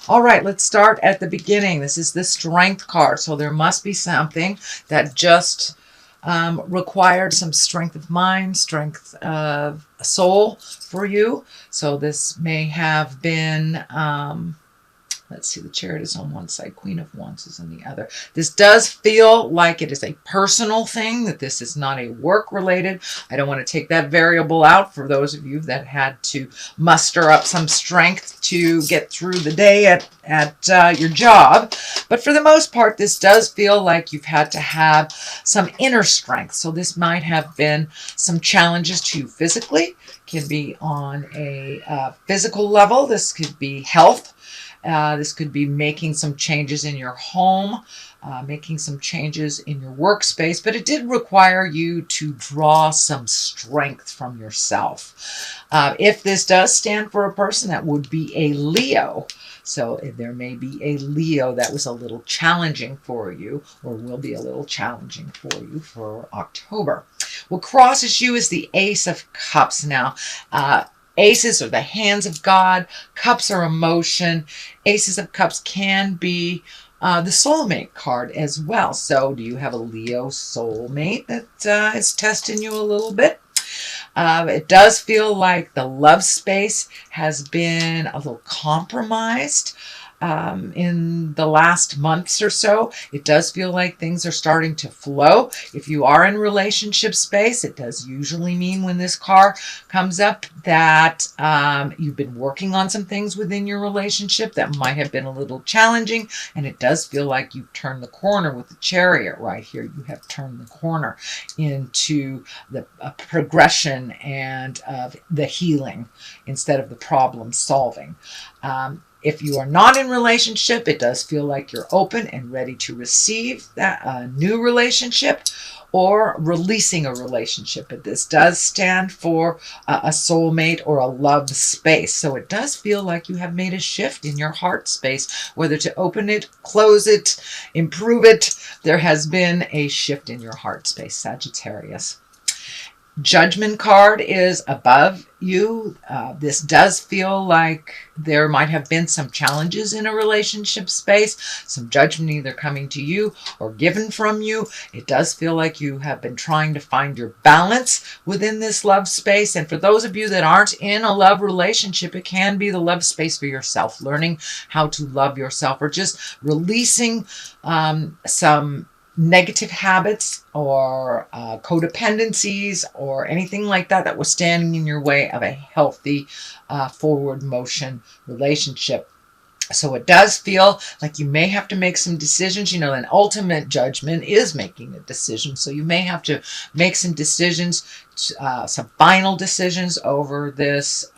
All right, let's start at the beginning. This is the Strength card. So there must be something that just required some strength of mind, strength of soul for you. So this may have been, let's see, the Chariot is on one side, Queen of Wands is on the other. This does feel like it is a personal thing, that this is not a work related. I don't want to take that variable out for those of you that had to muster up some strength to get through the day at your job. But for the most part, this does feel like you've had to have some inner strength. So this might have been some challenges to you physically. Can be on a physical level. This could be health. This could be making some changes in your home, making some changes in your workspace, but it did require you to draw some strength from yourself. If this does stand for a person, that would be a Leo. So there may be a Leo that was a little challenging for you, or will be a little challenging for you for October. What crosses you is the Ace of Cups now. Aces are the hands of God. Cups are emotion. Aces of Cups can be the soulmate card as well. So do you have a Leo soulmate that is testing you a little bit? It does feel like the love space has been a little compromised in the last months or so. It does feel like things are starting to flow. If you are in relationship space, it does usually mean when this card comes up that you've been working on some things within your relationship that might have been a little challenging, and it does feel like you've turned the corner with the Chariot right here. You have turned the corner into the progression and the healing instead of the problem solving. If you are not in relationship, it does feel like you're open and ready to receive that new relationship or releasing a relationship. But this does stand for a soulmate or a love space. So it does feel like you have made a shift in your heart space, whether to open it, close it, improve it. There has been a shift in your heart space, Sagittarius. Judgment card is above you. This does feel like there might have been some challenges in a relationship space, some judgment either coming to you or given from you. It does feel like you have been trying to find your balance within this love space. And for those of you that aren't in a love relationship, it can be the love space for yourself, learning how to love yourself, or just releasing some negative habits or codependencies or anything like that that was standing in your way of a healthy forward motion relationship. So it does feel like you may have to make some decisions. You know, an ultimate judgment is making a decision. So you may have to make some decisions, some final decisions over this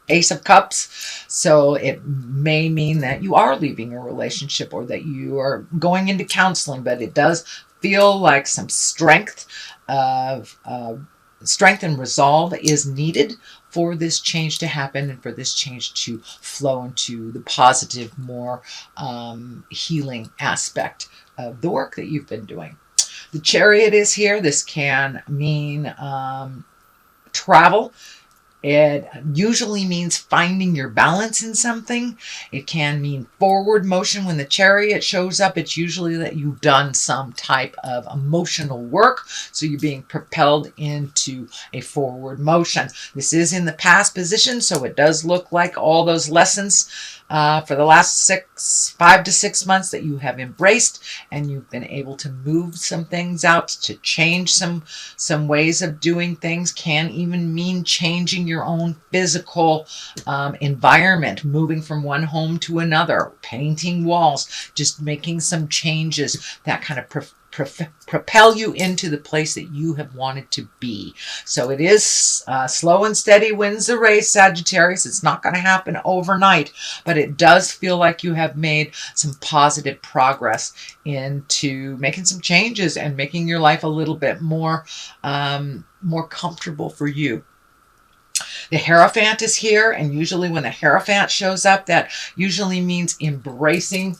Ace of Cups. So it may mean that you are leaving a relationship or that you are going into counseling, but it does feel like some strength and resolve is needed for this change to happen and for this change to flow into the positive, more healing aspect of the work that you've been doing. The Chariot is here. This can mean travel. It usually means finding your balance in something. It can mean forward motion. When the Chariot shows up, it's usually that you've done some type of emotional work. So you're being propelled into a forward motion. This is in the past position, so it does look like all those lessons for the last 5 to 6 months that you have embraced, and you've been able to move some things out, to change some ways of doing things. Can even mean changing your own physical environment, moving from one home to another, painting walls, just making some changes that kind of propel you into the place that you have wanted to be. So it is slow and steady wins the race, Sagittarius. It's not going to happen overnight, but it does feel like you have made some positive progress into making some changes and making your life a little bit more comfortable for you. The Hierophant is here, and usually when the Hierophant shows up, that usually means embracing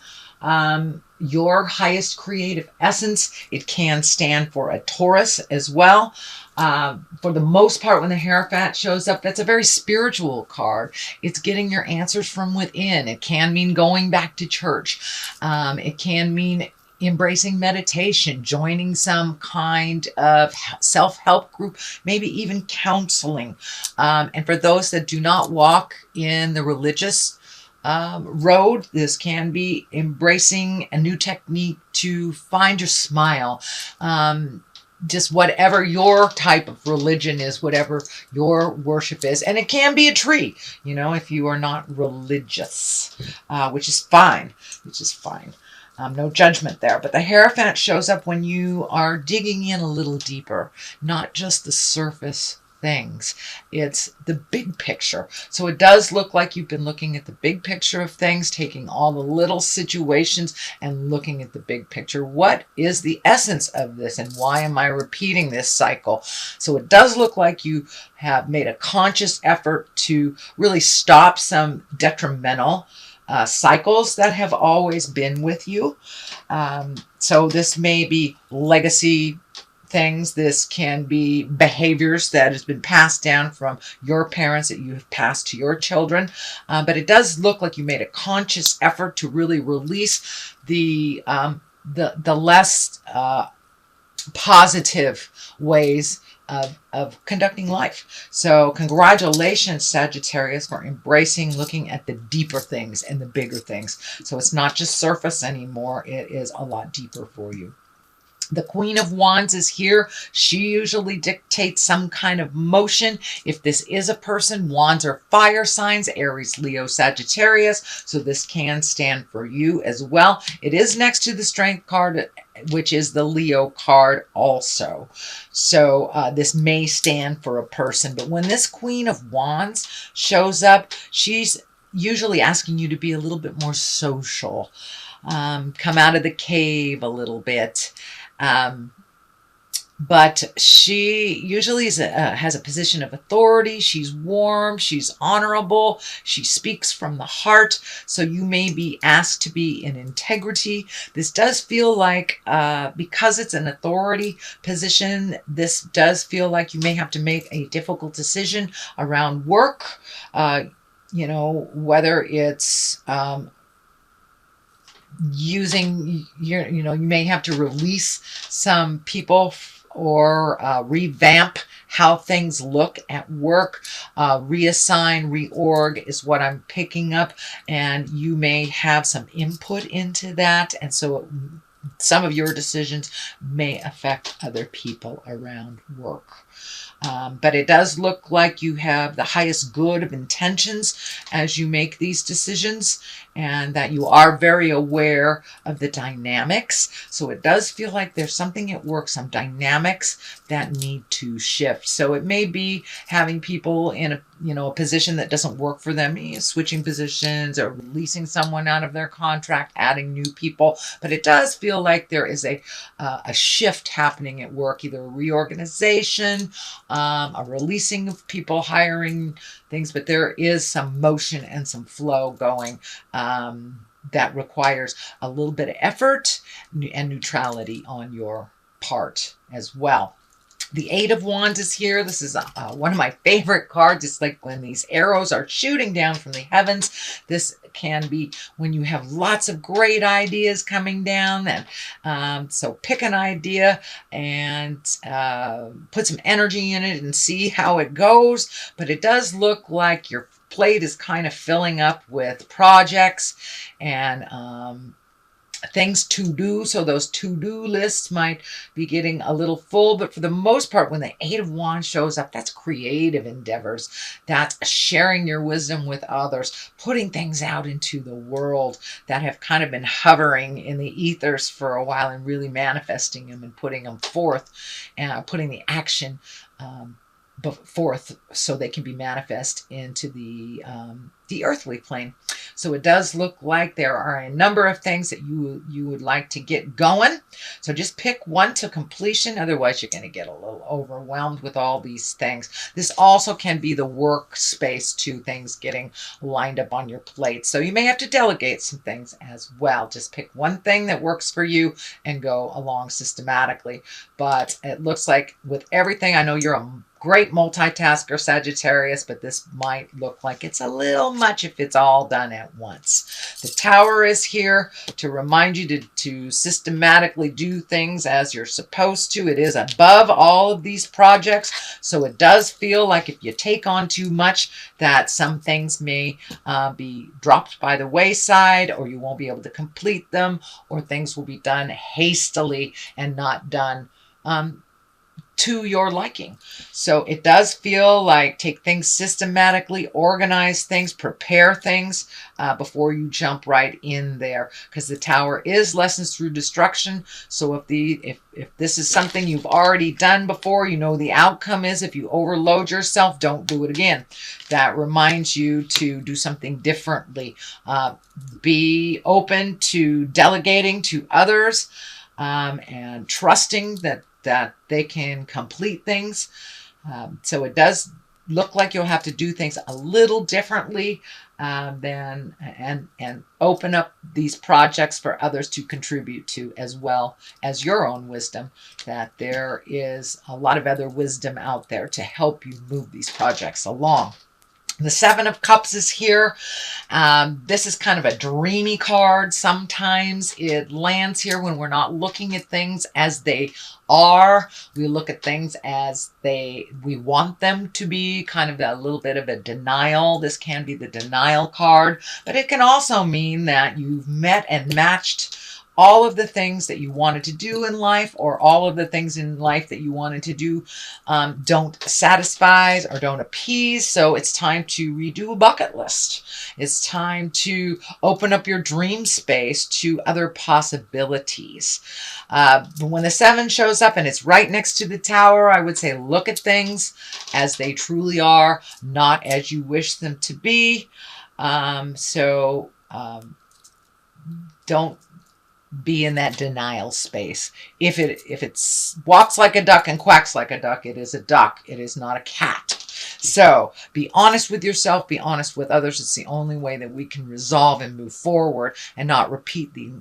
your highest creative essence. It can stand for a Taurus as well. For the most part, when the Hierophant shows up, that's a very spiritual card. It's getting your answers from within. It can mean going back to church. It can mean embracing meditation, joining some kind of self-help group, maybe even counseling. And for those that do not walk in the religious road, this can be embracing a new technique to find your smile. Just whatever your type of religion is, whatever your worship is. And it can be a tree, you know, if you are not religious, which is fine, no judgment there. But the Hierophant shows up when you are digging in a little deeper, not just the surface things. It's the big picture. So it does look like you've been looking at the big picture of things, taking all the little situations and looking at the big picture. What is the essence of this, and why am I repeating this cycle? So it does look like you have made a conscious effort to really stop some detrimental cycles that have always been with you. So this may be legacy things. This can be behaviors that has been passed down from your parents that you have passed to your children. But it does look like you made a conscious effort to really release the less positive ways of conducting life. So congratulations, Sagittarius, for embracing looking at the deeper things and the bigger things. So it's not just surface anymore. It is a lot deeper for you. The Queen of Wands is here. She usually dictates some kind of motion. If this is a person, wands are fire signs, Aries, Leo, Sagittarius. So this can stand for you as well. It is next to the Strength card, which is the Leo card also. So this may stand for a person. But when this Queen of Wands shows up, she's usually asking you to be a little bit more social. Come out of the cave a little bit. But she usually has a position of authority. She's warm. She's honorable. She speaks from the heart. So you may be asked to be in integrity. This does feel like, because it's an authority position, this does feel like you may have to make a difficult decision around work. You know, whether it's, using your, you know, you may have to release some people or revamp how things look at work. Reassign, reorg is what I'm picking up, and you may have some input into that, and so some of your decisions may affect other people around work. But it does look like you have the highest good of intentions as you make these decisions, and that you are very aware of the dynamics. So it does feel like there's something at work, some dynamics that need to shift. So it may be having people in a, you know, a position that doesn't work for them, switching positions or releasing someone out of their contract, adding new people. But it does feel like there is a shift happening at work, either a reorganization, a releasing of people, hiring things, but there is some motion and some flow going that requires a little bit of effort and neutrality on your part as well. The Eight of Wands is here. This is one of my favorite cards. It's like when these arrows are shooting down from the heavens. This can be when you have lots of great ideas coming down. And so pick an idea and put some energy in it and see how it goes. But it does look like your plate is kind of filling up with projects and things to do. So those to-do lists might be getting a little full, but for the most part, when the Eight of Wands shows up, that's creative endeavors. That's sharing your wisdom with others, putting things out into the world that have kind of been hovering in the ethers for a while and really manifesting them and putting them forth and putting the action forth so they can be manifest into the earthly plane. So it does look like there are a number of things that you would like to get going. So just pick one to completion. Otherwise, you're going to get a little overwhelmed with all these things. This also can be the workspace to things getting lined up on your plate. So you may have to delegate some things as well. Just pick one thing that works for you and go along systematically. But it looks like with everything, I know you're a great multitasker, Sagittarius, but this might look like it's a little much if it's all done at once. The Tower is here to remind you to systematically do things as you're supposed to. It is above all of these projects, so it does feel like if you take on too much, that some things may be dropped by the wayside, or you won't be able to complete them, or things will be done hastily and not done to your liking. So it does feel like take things systematically, organize things, prepare things before you jump right in there, because the Tower is lessons through destruction. So if this is something you've already done before, you know the outcome is if you overload yourself, don't do it again. That reminds you to do something differently. Be open to delegating to others and trusting that they can complete things. So it does look like you'll have to do things a little differently and open up these projects for others to contribute to, as well as your own wisdom, that there is a lot of other wisdom out there to help you move these projects along. The Seven of Cups is here. This is kind of a dreamy card. Sometimes it lands here when we're not looking at things as they are. We look at things as we want them to be, kind of a little bit of a denial. This can be the denial card, but it can also mean that you've met and matched all of the things that you wanted to do in life, or all of the things in life that you wanted to do don't satisfy or don't appease. So it's time to redo a bucket list. It's time to open up your dream space to other possibilities. When the 7 shows up and it's right next to the Tower, I would say look at things as they truly are, not as you wish them to be. Don't be in that denial space. If it walks like a duck and quacks like a duck, it is a duck. It is not a cat. So be honest with yourself. Be honest with others. It's the only way that we can resolve and move forward and not repeat the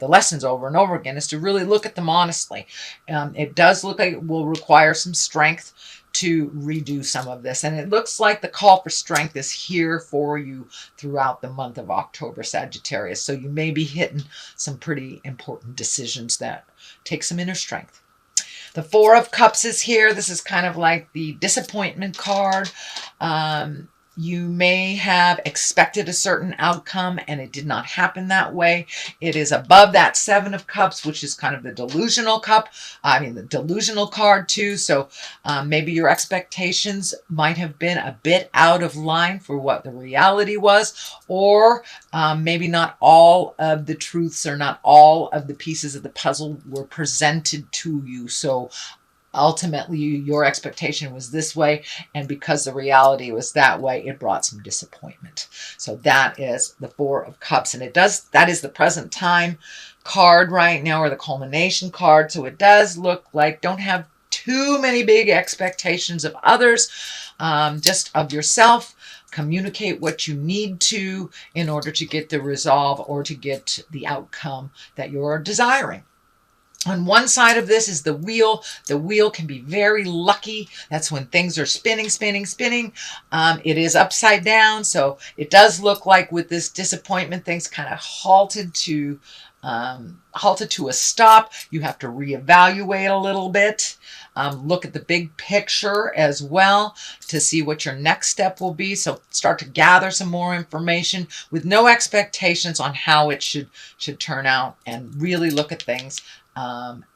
lessons over and over again, is to really look at them honestly. It does look like it will require some strength to redo some of this. And it looks like the call for strength is here for you throughout the month of October, Sagittarius. So you may be hitting some pretty important decisions that take some inner strength. The 4 of Cups is here. This is kind of like the disappointment card. You may have expected a certain outcome and it did not happen that way. It is above that 7 of Cups, which is kind of the delusional the delusional card too. So maybe your expectations might have been a bit out of line for what the reality was, or maybe not all of the truths or not all of the pieces of the puzzle were presented to you. So ultimately, your expectation was this way, and because the reality was that way, it brought some disappointment. So that is the 4 of Cups, and that is the present time card right now, or the culmination card. So it does look like don't have too many big expectations of others, just of yourself. Communicate what you need to in order to get the resolve or to get the outcome that you're desiring. On one side of this is the wheel. The wheel can be very lucky. That's when things are spinning, spinning, spinning. It is upside down. So it does look like with this disappointment, things kind of halted to a stop. You have to reevaluate a little bit. Look at the big picture as well to see what your next step will be. So start to gather some more information with no expectations on how it should turn out, and really look at things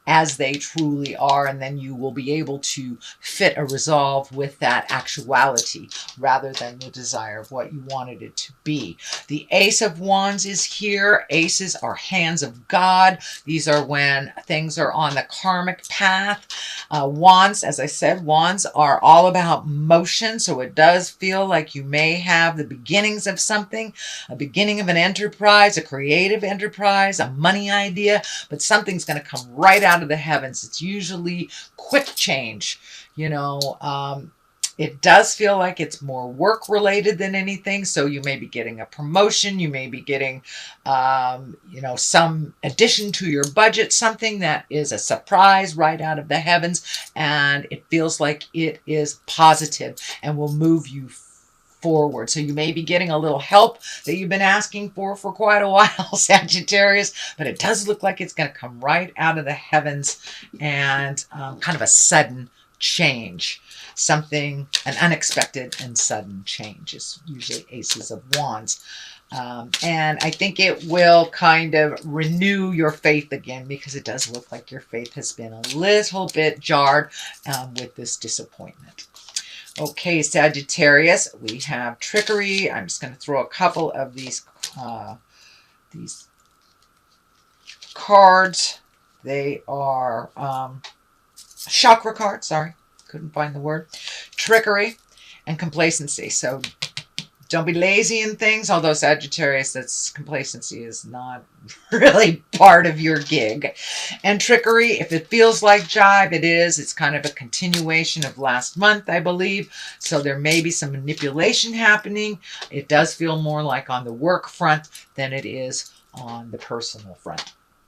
as they truly are, and then you will be able to fit a resolve with that actuality rather than the desire of what you wanted it to be. The Ace of Wands is here. Aces are hands of God. These are when things are on the karmic path. Wands, as I said, wands are all about motion, so it does feel like you may have the beginnings of something, a beginning of an enterprise, a creative enterprise, a money idea, but something's going to come right out of the heavens. It's usually quick change, you know. It does feel like it's more work related than anything. So you may be getting a promotion. You may be getting, you know, some addition to your budget, something that is a surprise right out of the heavens. And it feels like it is positive and will move you forward. So you may be getting a little help that you've been asking for quite a while, Sagittarius, but it does look like it's going to come right out of the heavens, and kind of a sudden change. Something, an unexpected and sudden change is usually Aces of Wands. And I think it will kind of renew your faith again, because it does look like your faith has been a little bit jarred with this disappointment. Okay, Sagittarius, we have trickery. I'm just going to throw a couple of these cards. They are chakra cards, sorry. Couldn't find the word. Trickery and complacency. So don't be lazy in things, although Sagittarius, that's complacency is not really part of your gig. And trickery, if it feels like jive, it is. It's kind of a continuation of last month, I believe. So there may be some manipulation happening. It does feel more like on the work front than it is on the personal front.